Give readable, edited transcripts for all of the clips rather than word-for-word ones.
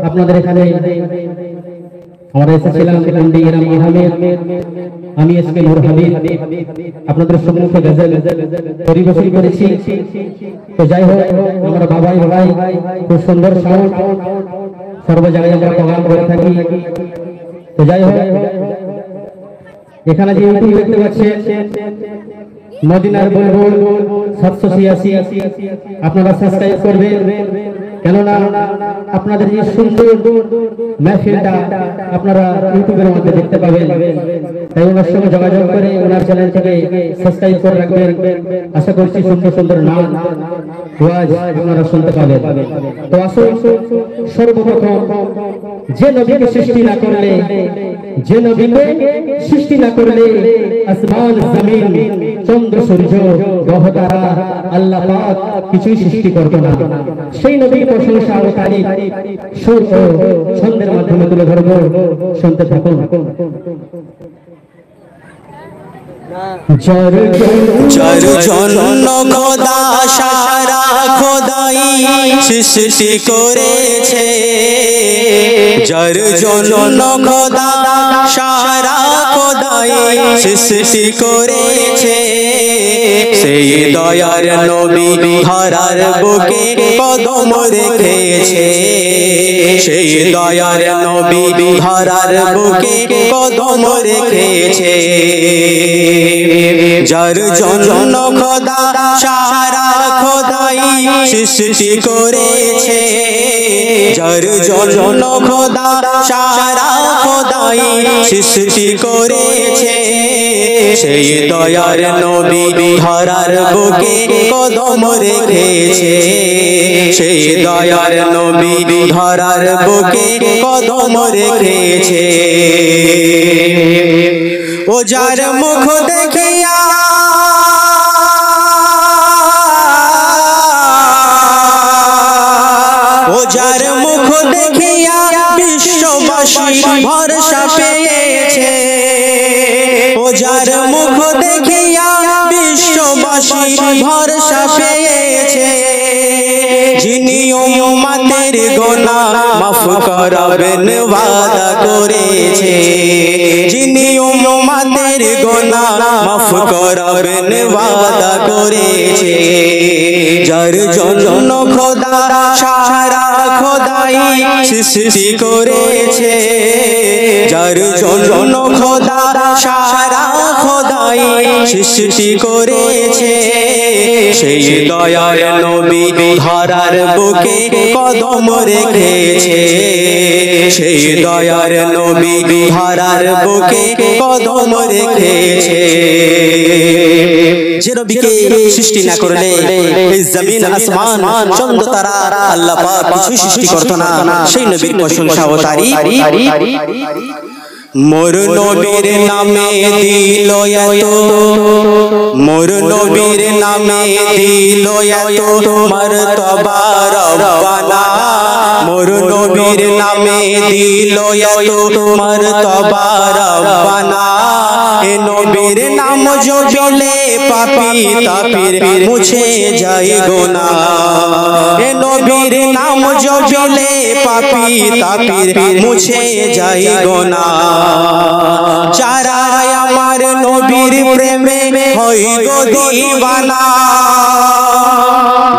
আপনাদের এখানে আমরা এসেছিলাম এমডি ইরাম আহমেদ, আমি এসকে নূর হাবিব আপনাদের সম্মুখে গজল পরিবেশন করেছি। তো যাই হোক, আমরা বাবাই ভাই খুব সুন্দর সাউন্ড সর্ব জায়গায় আমরা প্রোগ্রাম করে থাকি। তো যাই হোক, এখানে যে ইউটিউব দেখতে পাচ্ছেন মদিনার বুলবুল 786, আপনারা সাবস্ক্রাইব করবেন, কেননা আপনাদের যে সুন্দর মেহফিলটা আপনারা ইউটিউবের মধ্যে দেখতে পাবেন। তাই ওনার সঙ্গে যোগাযোগ করে ওনার চ্যানেল থেকে সাবস্ক্রাইব করে রাখবেন। আশা করছি সুন্দর সুন্দর নাম ওয়াজ আপনারা শুনতে পাবেন। তো আসুন, সর্বপ্রথম যে নবীকে সৃষ্টি না করলে, যে নবীকে সৃষ্টি না করলে আসমান জমিন চন্দ্র সূর্য গ্রহ তারা আল্লাহ পাক কিছুই সৃষ্টি করতো না, সেই নবীর প্রশংসা ও তারিফ সুর ও ছন্দের মাধ্যমে তুলে ধরবো, শুনতে থাকুন। যার জন্য খোদা সারা খোদাই সৃষ্টি করেছে, যার জন্য খোদা সারা খোদাই সৃষ্টি করেছে, সেই দয়ার নবী ধরার বুকে কদম রেখেছে, সেই দয়ার নবী ধরার বুকে কদম রেখেছে। যার জন্য খোদা সারা খোদাই সৃষ্টি করেছে, যার জন্য খোদা সারা খোদাই সৃষ্টি করেছে, সেই দয়ার নবী ধরার বুকে কদম রেখেছে, সেই দয়ার নবী ধরার বুকে কদম রেখেছে। ও যার মুখ দেখিয়া ও যার মুখ দেখিয়া বিশ্ববাসী ভরসা পেয়েছে, ও যার মুখ দেখিয়া বিশ্ববাসী ভরসা পেয়েছে, যিনি উম্মতের গুনাহ মাফ করবেন ওয়াদা করেছে, যিনি উম্মতের গুনাহ মাফ করবেন ওয়াদা করেছে, যার জন্য খোদা সারা খোদাই সৃষ্টি করেছে, যার জন্য খোদা সারা খোদাই সৃষ্টি করেছে, সেই দয়ার নবী ধরার বুকে কদম রেখেছে, সেই দয়ার নবী ধরার বুকে কদম রেখেছে। যে নবীকে সৃষ্টি না করলে এই জমিন আসমান চন্দ্র তারা আল্লাহ পাক কিছু সৃষ্টি করত না, সেই নবীর প্রশংসা ও তারিফ। মোর নবীর নামে দিল এত, মোর নবীর নামে দিল এত মর্তবা রব্বানা, মোর নবীর নামে দিল এত মর্তবা রব্বানা, এ নবীর নাম জপলে পাপী তাপির মুছে যায় গুনাহ, এ নবীর নাম জপলে পাপী তাপির মুছে যায় গুনাহ। যারা আমার নবীর প্রেমে হয় গো দিওয়ানা,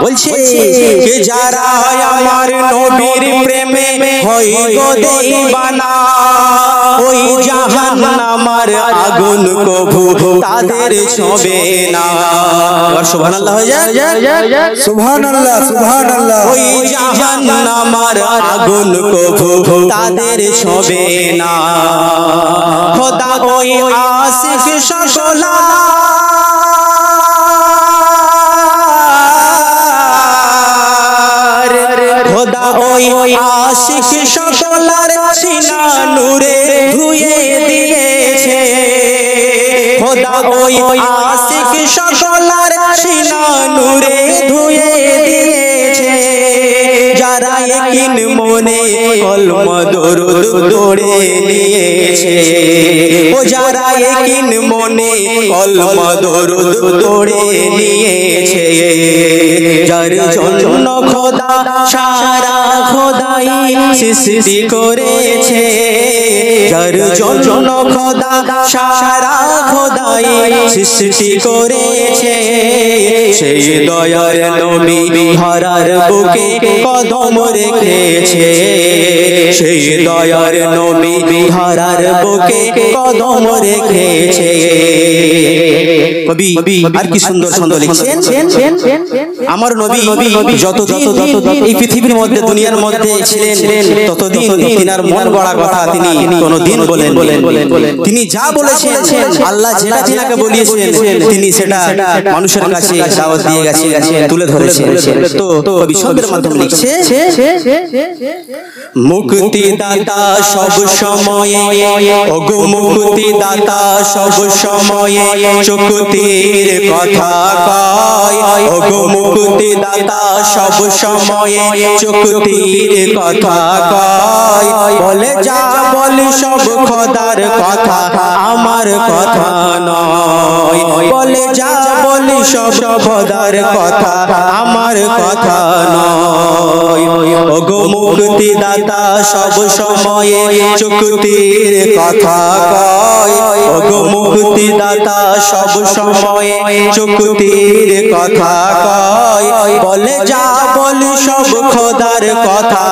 বলছে যে যারা আমার নবীর প্রেমে হয় গো দিওয়ানা, ওই জাহান্নামের আগুন কভু তাদের ছোঁবে না। সুবহানাল্লাহ হয়ে যায়, সুবহানাল্লাহ সুবহানাল্লাহ। ওই জাহান্নামের আগুন কভু তাদের ছোঁবে না। খোদা ওই আশিক সকলা খোদা ওই আশিক সকলার সিনা নূরে ধুয়ে দিয়েছে, খোদা ওই আশিক সকলার সিনা নূরে ধুয়ে দিয়েছে, যারা ইয়াকিন মনে কলমা দরুদ পড়ে নিয়েছে ও যারা ইয়াকিন মনে কলমা দরুদ পড়ে নিয়েছে যার জন্য খোদা সারা খোদাই সৃষ্টি করেছে যার জন্য খোদা সারা খোদাই সৃষ্টি করেছে সেই দয়ার নবী ধরার বুকে কদম রেখেছে সেই দয়ার নবী ধরার বুকে কদম রেখেছে কবি আর কি সুন্দর সুন্দর লিখছেন আমার নবী যতদিন এই পৃথিবীর মধ্যে দুনিয়ার মধ্যে ছিলেন ততদিন তিনার মন গড়া কথা তিনি কোনোদিন বলেন তিনি যা বলেছেন আল্লাহ যেটা তিনাকে বলিয়েছেন তিনি সেটা মানুষের কাছে দাওয়াত দিয়ে গেছেন তুলে ধরেছেন তো কবি শব্দের মাধ্যমে লিখছে মুক্তি দাতা সব সময়ে ওগো মুক্তি দাতা সব সময়ে চুক্তির কথা কয় ওগো মুক্তি দাতা সব সময়ে চুক্তির কথা কয় বলে যা বলি সব খোদার কথা আমার কথা নয় বলে যা বলি সব খোদার কথা আমার কথা নয় ওগো মুক্তি দাতা সব সময়ে চুক্তির কথা কয় ওগো মুক্তি দাতা সব সময়ে চুক্তির কথা কয় বলে যা বলি সব খোদার কথা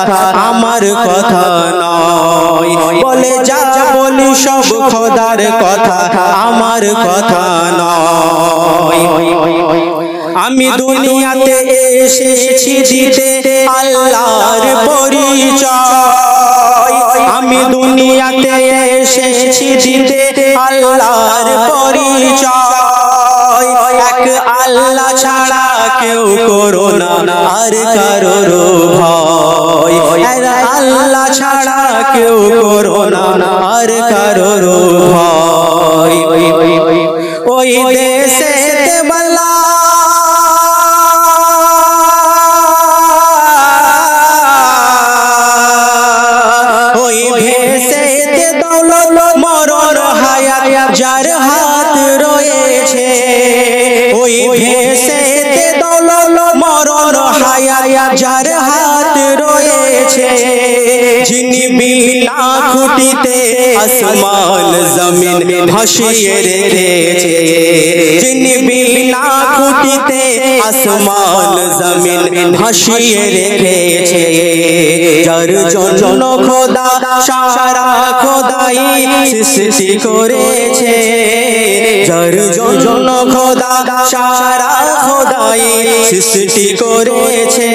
আমার কথা নয় বলে যা বলি সব খোদার কথা আমার কথা নয় আমি দুনিয়াতে এসেছি দিতে আল্লাহর পরিচয় আমি দুনিয়াতে এসেছি দিতে আল্লাহর পরিচয় এক আল্লাহ ছাড়া কেউ করো না আর কারোর ভয় আল্লাহ ছাড়া কেউ করো না আর কারোর ভয় ওই দেশে বলা ওই ভেসেতে দৌলত মরণ হায়াত যার হাত রয়েছে ওই ভেসেতে দৌলত মরণ হায়াত যার হাত রয়েছে যিনি বিনা খুঁটিতে আসমান জমিন ভাসিয়ে রেখেছে যিনি বিনা খুঁটিতে আসমান জমিন ভাসিয়ে রেখেছে যার জন্য খোদা সারা খোদাই সৃষ্টি করেছে যার জন্য খোদা সারা খোদাই সৃষ্টি করেছে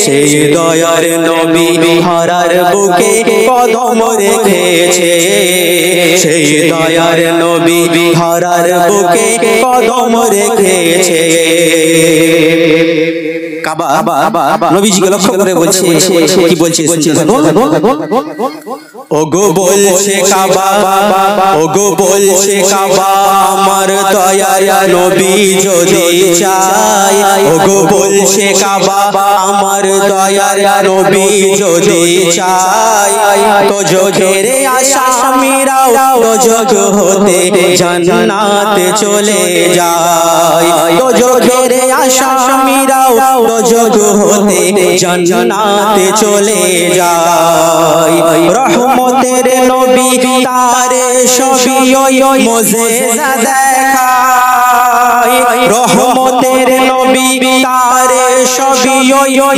সেই দয়ার নবী ধরার বুকে কদম রেখেছে সেই দয়ার নবী ধরার বুকে কদম রেখেছে কাবা নবীজিকে লক্ষ্য করে বলছে কি বলছে ওগো বলছে কাবা ওগো বলছে কাবা আমার দয়ার নবী যদি চায় ওগো বলছে কাবা আমার দয়ার নবী যদি চায় তো যোগের আসামিরাও তো যোগ হতে জান্নাতে চলে যায় তো যোগের আসামিরাও তো যোগ হতে জান্নাতে চলে যায় রহমতের নবী তারে সবই মুজিজা দেখায় রহমতের নবী তারে সবই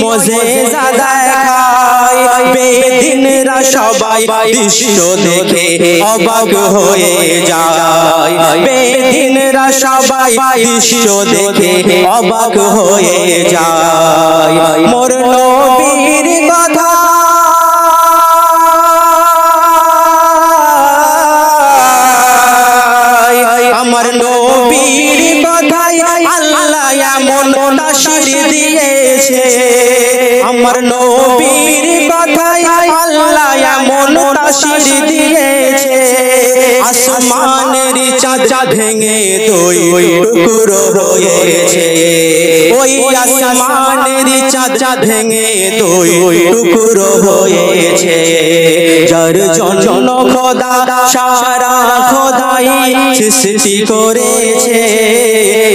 মুজিজা দেখায় বেদিনরা সবাই দৃশ্য দেখে অবাক হয়ে যায় বেদিনরা সবাই দৃশ্য দেখে অবাক হয়ে যায় মোর নবীর কথা আমার নবীর কথাই আল্লাহ এমন তাশরীফ দিয়েছে আমার নবীর কথাই আল্লাহ এমন তাশরীফ দিয়েছে আসমানের চাঁদ ভেঙে দুই টুকরো হয়েছে ওই আসমানের চাঁদ চাঁদ ভেঙে দুই টুকরো হয়েছে যার জন্য খোদা সারা খোদাই সৃষ্টি করেছে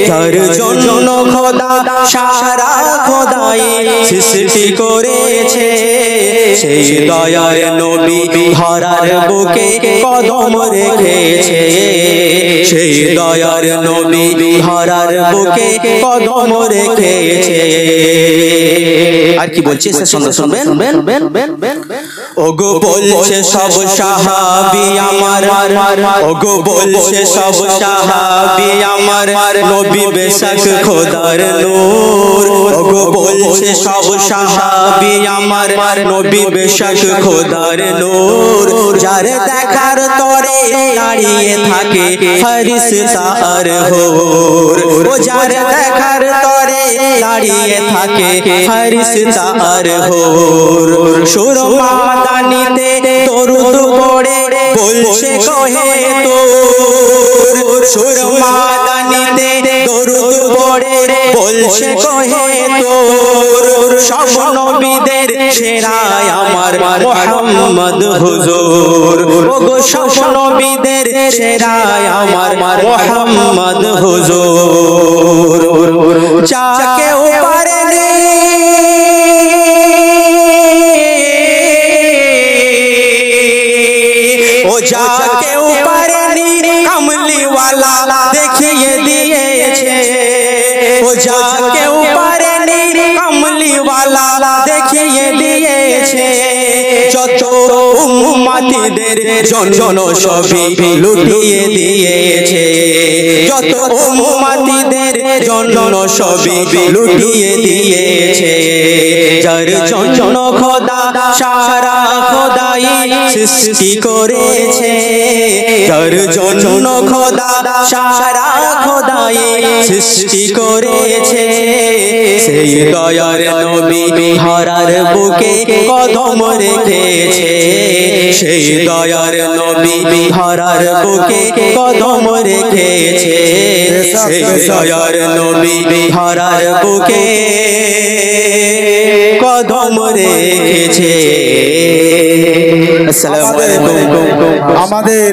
যার জন্য খোদা সারা খোদাই সৃষ্টি করেছে সেই দয়ার নবী ধরার বুকে কদম রেখেছে সেই দয়ার নবী ধরার বুকে কদম রেখেছে আর কি বলছে সে শুনবেন ওগো বলছে সব সাহাবী আমার ওগো বলছে সব সাহাবী আমার নবী বেশক খোদার নূর ওগো বলছে সব সাহাবী আমার নবী বেশক খোদার নূর যার দেখার তরে দাঁড়িয়ে থাকে ফেরেশতা আর হুর ও যার দেখার তরে দাঁড়িয়ে থাকে ফেরেশতা আর হুর সুরমা দানিতে দরুদ পড়ে বলছে কহে তোর সুরমা দানিতে দরুদ পড়ে বলছে কহে তোর সব নবীদের সেরা আমার মুহাম্মদ হুজুর ওগো সব নবীদের সেরা আমার মুহাম্মদ হুজুর যা কেউ পারেনি ও যা কেউ পারেনি কামলি ওয়ালা দেখিয়ে দিয়েছে ও যা কেউ পারেনি কামলি ওয়ালা দেখিয়ে দিয়েছে যত উম্মতিদের জন্য সবই লুটিয়ে দিয়েছে যত উম্মতিদের জন্য সবই লুটিয়ে দিয়েছে যার জন্য খোদা সারা খোদাই সৃষ্টি করেছে যার জন্য খোদা সারা খোদাই সৃষ্টি করেছে সেই দয়ার নবী ধরার বুকে কদম রেখেছে সেই দয়ার নবী ধরার বুকে কদম রেখেছে সেই দয়ার নবী ধরার বুকে কদম রেখেছে। আসসালামু আলাইকুম। আমাদের